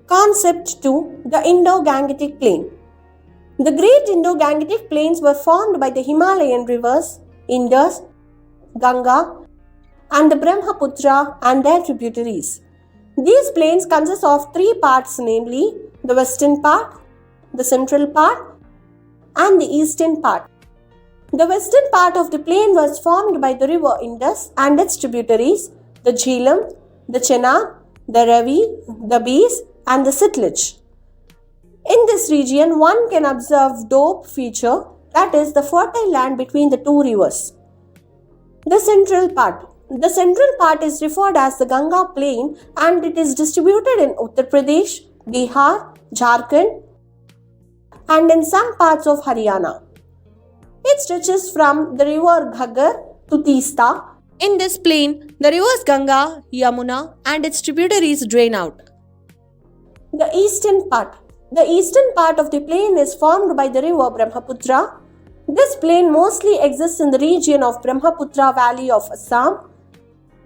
Concept 2. The Indo-Gangetic Plain. The Great Indo-Gangetic Plains were formed by the Himalayan rivers Indus, Ganga, and the Brahmaputra and their tributaries. These plains consist of three parts, namely the western part, the central part, and the eastern part. The western part of the plain was formed by the river Indus and its tributaries, the Jhelum, the Chenab, the Ravi, the Beas, and the Sutlej. In this region, one can observe Doab feature, that is, the fertile land between the two rivers. The central part. The central part is referred as the Ganga Plain and it is distributed in Uttar Pradesh, Bihar, Jharkhand, and in some parts of Haryana. It stretches from the river Ghaggar to Teesta. In this plain, the rivers Ganga, Yamuna, and its tributaries drain out. The eastern part. The eastern part of the plain is formed by the river Brahmaputra. This plain mostly exists in the region of Brahmaputra Valley of Assam.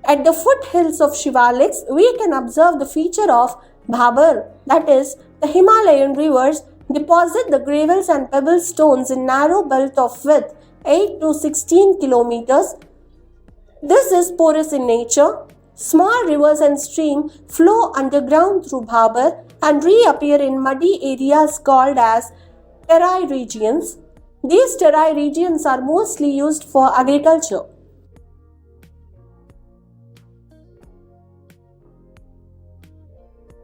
At the foothills of Shivaliks, we can observe the feature of Bhabar, that is, the Himalayan rivers deposit the gravels and pebble stones in narrow belt of width 8 to 16 kilometers. This is porous in nature. Small rivers and streams flow underground through Bhabar and reappear in muddy areas called as terai regions. These terai regions are mostly used for agriculture.